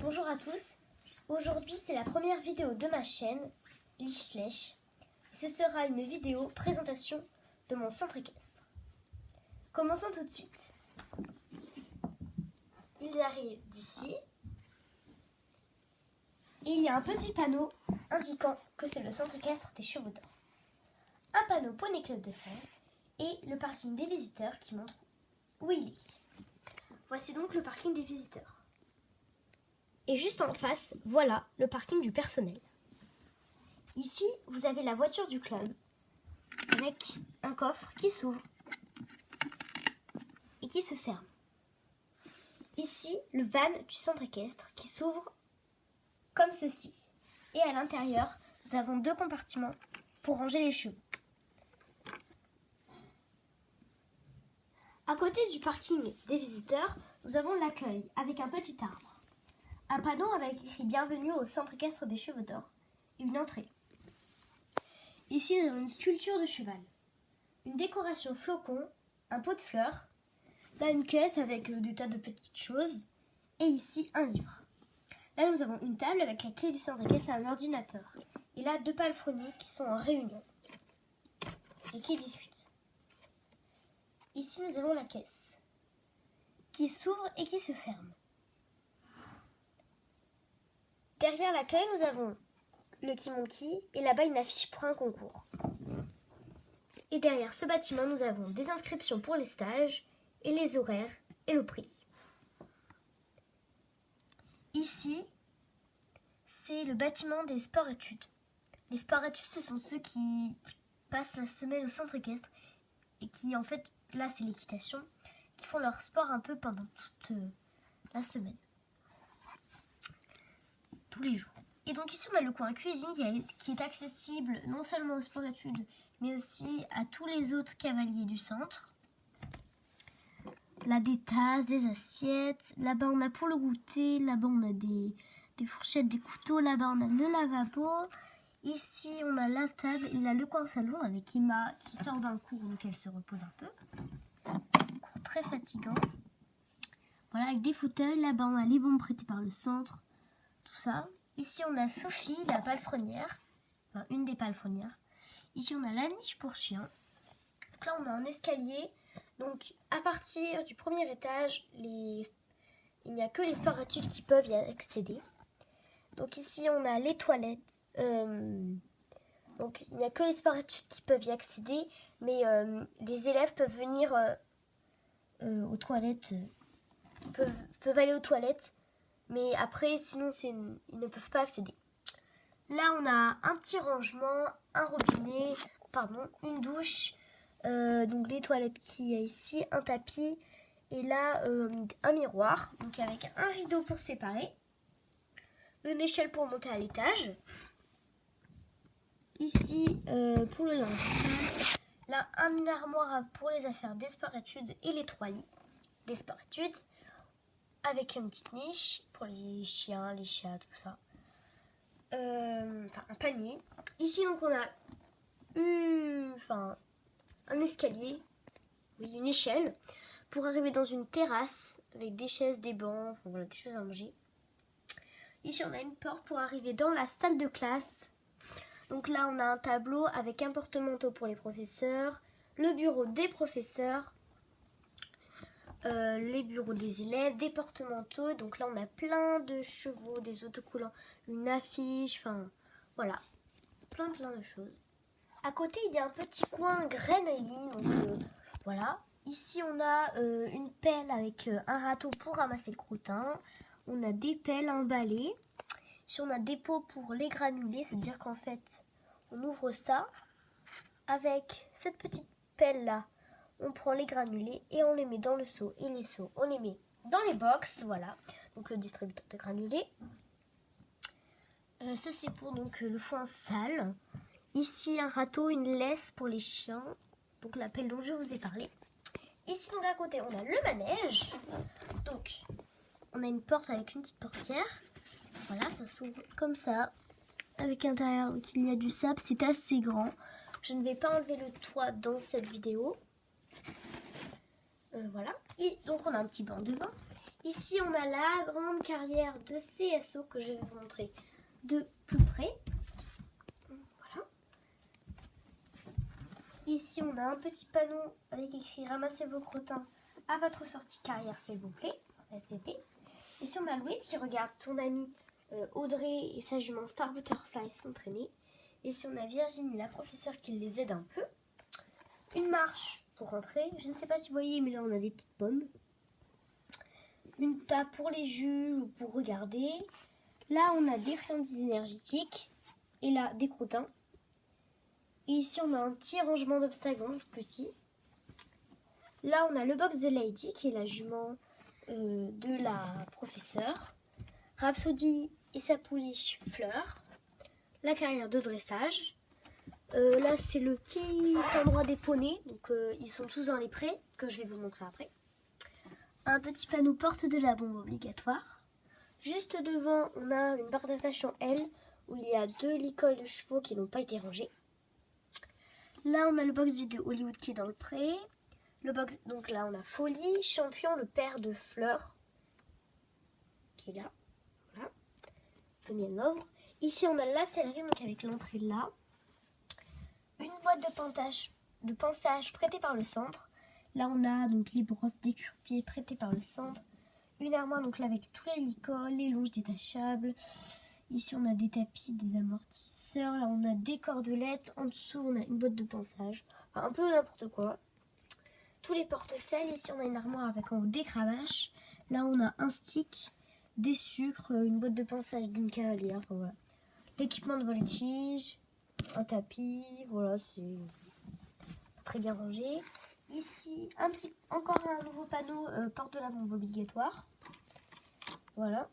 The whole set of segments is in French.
Bonjour à tous, aujourd'hui c'est la première vidéo de ma chaîne, Lichlech. Ce sera une vidéo présentation de mon centre équestre. Commençons tout de suite. Ils arrivent d'ici et il y a un petit panneau indiquant que c'est le centre équestre des Chevaux d'Or. Un panneau Poney Club de France et le parking des visiteurs qui montre où il est. Voici donc le parking des visiteurs. Et juste en face, voilà le parking du personnel. Ici, vous avez la voiture du club avec un coffre qui s'ouvre et qui se ferme. Ici, le van du centre équestre qui s'ouvre comme ceci. Et à l'intérieur, nous avons deux compartiments pour ranger les chevaux. À côté du parking des visiteurs, nous avons l'accueil avec un petit arbre. Un panneau avec écrit « Bienvenue au centre équestre des Chevaux d'Or » et une entrée. Ici, nous avons une sculpture de cheval, une décoration flocon, un pot de fleurs, là une caisse avec des tas de petites choses, et ici un livre. Là, nous avons une table avec la clé du centre équestre et un ordinateur. Et là, deux palefreniers qui sont en réunion et qui discutent. Ici, nous avons la caisse qui s'ouvre et qui se ferme. Derrière l'accueil, nous avons le Key et là-bas une affiche pour un concours. Et derrière ce bâtiment, nous avons des inscriptions pour les stages et les horaires et le prix. Ici, c'est le bâtiment des sports-études. Les sports-études, ce sont ceux qui passent la semaine au centre équestre et qui, en fait, là c'est l'équitation, qui font leur sport un peu pendant toute la semaine. Tous les jours. Et donc ici on a le coin cuisine qui est accessible non seulement aux sports-études mais aussi à tous les autres cavaliers du centre. Là des tasses, des assiettes, là-bas on a pour le goûter, là-bas on a des fourchettes, des couteaux, là-bas on a le lavabo, ici on a la table et là le coin salon avec Emma qui sort d'un cours donc elle se repose un peu. Un cours très fatigant. Voilà, avec des fauteuils, là-bas on a les bombes prêtées par le centre. Tout ça. Ici on a Sophie, la palefrenière, enfin une des palefrenières. Ici on a la niche pour chien. Donc là on a un escalier. Donc à partir du premier étage, il n'y a que les sports-études qui peuvent y accéder. Donc ici on a les toilettes. Donc il n'y a que les sports-études qui peuvent y accéder, mais les élèves peuvent venir aux toilettes, peuvent aller aux toilettes. Mais après, sinon, ils ne peuvent pas accéder. Là, on a un petit rangement, un robinet, une douche, donc les toilettes qu'il y a ici, un tapis, et là, un miroir, donc avec un rideau pour séparer, une échelle pour monter à l'étage. Ici, pour le linge, là, une armoire pour les affaires des sports-études et les 3 lits des sports-études. Avec une petite niche pour les chiens, les chats, tout ça. Un panier. Ici, donc, on a un escalier, oui, une échelle, pour arriver dans une terrasse avec des chaises, des bancs, voilà, des choses à manger. Ici, on a une porte pour arriver dans la salle de classe. Donc là, on a un tableau avec un porte-manteau pour les professeurs, le bureau des professeurs, les bureaux des élèves, des porte-manteaux. Donc là on a plein de chevaux, des autocollants, une affiche, voilà, plein de choses. À côté il y a un petit coin graines et lignes, donc voilà. Ici on a une pelle avec un râteau pour ramasser le crottin. On a des pelles, un balai. Ici on a des pots pour les granulés, c'est-à-dire qu'en fait on ouvre ça avec cette petite pelle là. On prend les granulés et on les met dans le seau. Et les seaux, on les met dans les box, voilà. Donc le distributeur de granulés. Ça c'est pour donc le foin sale. Ici un râteau, une laisse pour les chiens. Donc la pelle dont je vous ai parlé. Ici donc à côté on a le manège. Donc on a une porte avec une petite portière. Voilà, ça s'ouvre comme ça. Avec l'intérieur, donc il y a du sable, c'est assez grand. Je ne vais pas enlever le toit dans cette vidéo. Voilà. Et donc on a un petit banc devant. Ici, on a la grande carrière de CSO que je vais vous montrer de plus près. Voilà. Ici, on a un petit panneau avec écrit « Ramassez vos crottins à votre sortie carrière, s'il vous plaît », SVP. Ici, on a Louis qui regarde son ami Audrey et sa jument Star Butterfly s'entraîner. Ici, on a Virginie, la professeure, qui les aide un peu. Une marche pour rentrer. Je ne sais pas si vous voyez, mais là, on a des petites pommes. Une table pour les jus ou pour regarder. Là, on a des friandises énergétiques. Et là, des crottins. Et ici, on a un petit rangement d'obstacles, tout petit. Là, on a le box de Lady, qui est la jument de la professeure. Rhapsody et sa pouliche Fleur. La carrière de dressage. Là, c'est le petit endroit des poneys. Donc, ils sont tous dans les prés, que je vais vous montrer après. Un petit panneau porte de la bombe obligatoire. Juste devant, on a une barre d'attache en L où il y a 2 licoles de chevaux qui n'ont pas été rangées. Là, on a le box vide de Hollywood qui est dans le pré. Le box, donc là, on a Folie, Champion, le père de Fleur qui est là. Voilà. Femelle Lovre. Ici, on a la sellerie, donc avec l'entrée là. Une boîte de pansage prêtée par le centre. Là, on a donc les brosses d'écurpier prêtées par le centre. Une armoire donc là avec tous les licoles, les longes détachables. Ici, on a des tapis, des amortisseurs. Là, on a des cordelettes. En dessous, on a une boîte de pansage. Enfin, un peu n'importe quoi. Tous les porte-sels. Ici, on a une armoire avec en haut des cravaches. Là, on a un stick, des sucres, une boîte de pansage d'une cavalière. Enfin, voilà. L'équipement de voltige, un tapis. Voilà, c'est très bien rangé. Ici, encore un nouveau panneau porte de la bombe obligatoire. Voilà.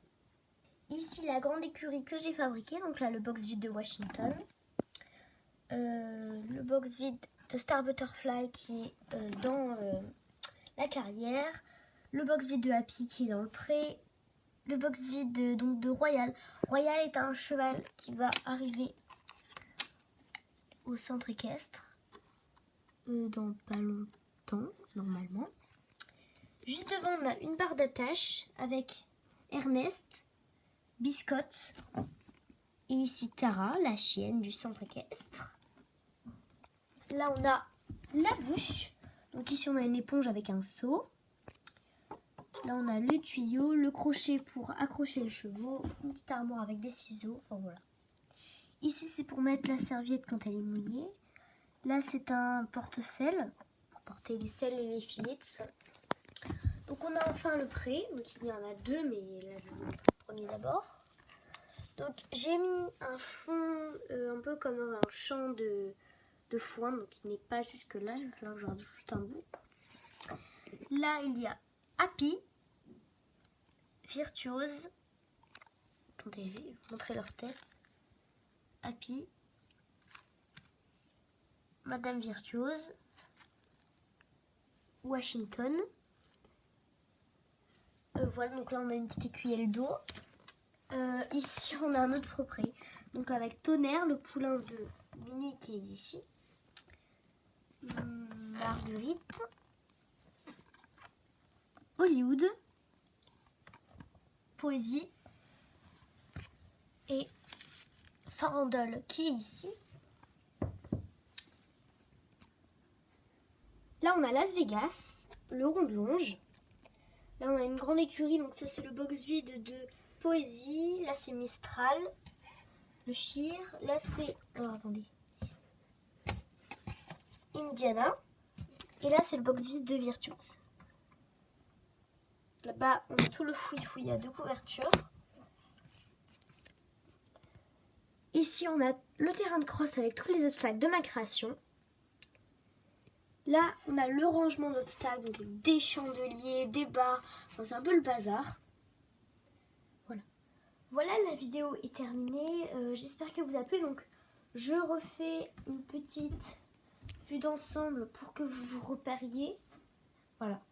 Ici, la grande écurie que j'ai fabriquée. Donc là, le box vide de Washington. Le box vide de Star Butterfly qui est dans la carrière. Le box vide de Happy qui est dans le pré. Le box vide de Royal. Royal est un cheval qui va arriver au centre équestre dans pas longtemps, normalement. Juste devant, on a une barre d'attache avec Ernest, Biscotte et ici Tara, la chienne du centre équestre. Là, on a la bouche. Donc ici, on a une éponge avec un seau. Là, on a le tuyau, le crochet pour accrocher les chevaux, une petite armoire avec des ciseaux. Enfin, voilà. Ici, c'est pour mettre la serviette quand elle est mouillée. Là, c'est un porte-sel pour porter les selles et les filets, tout ça. Donc, on a enfin le pré. Donc, il y en a 2, mais là, je vais vous montrer le premier d'abord. Donc, j'ai mis un fond un peu comme dans un champ de foin. Donc, il n'est pas jusque là. Il va falloir que je rajoute un bout. Là, il y a Happy, Virtuose. Attendez, je vais vous montrer leur tête. Happy, Madame Virtuose, Washington. Voilà, donc là on a une petite écuelle d'eau. Ici on a un autre pré. Donc avec Tonnerre, le poulain de Minnie qui est ici. Marguerite. Hollywood. Poésie. Et Farandole qui est ici. Là, on a Las Vegas, le rond de longe. Là, on a une grande écurie, donc ça, c'est le box vide de Poésie. Là, c'est Mistral, le Chir. Là, c'est... Alors, attendez. Indiana. Et là, c'est le box vide de Virtuose. Là-bas, on a tout le fouille-fouille à 2 couvertures. Ici, on a le terrain de crosse avec tous les obstacles de ma création. Là, on a le rangement d'obstacles, donc des chandeliers, des barres, enfin, c'est un peu le bazar. Voilà. Voilà, la vidéo est terminée. J'espère qu'elle vous a plu. Donc, je refais une petite vue d'ensemble pour que vous vous repériez. Voilà.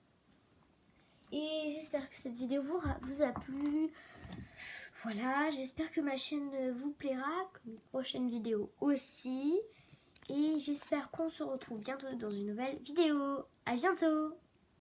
Et j'espère que cette vidéo vous a plu. Voilà, j'espère que ma chaîne vous plaira, comme une prochaine vidéo aussi. Et j'espère qu'on se retrouve bientôt dans une nouvelle vidéo. À bientôt!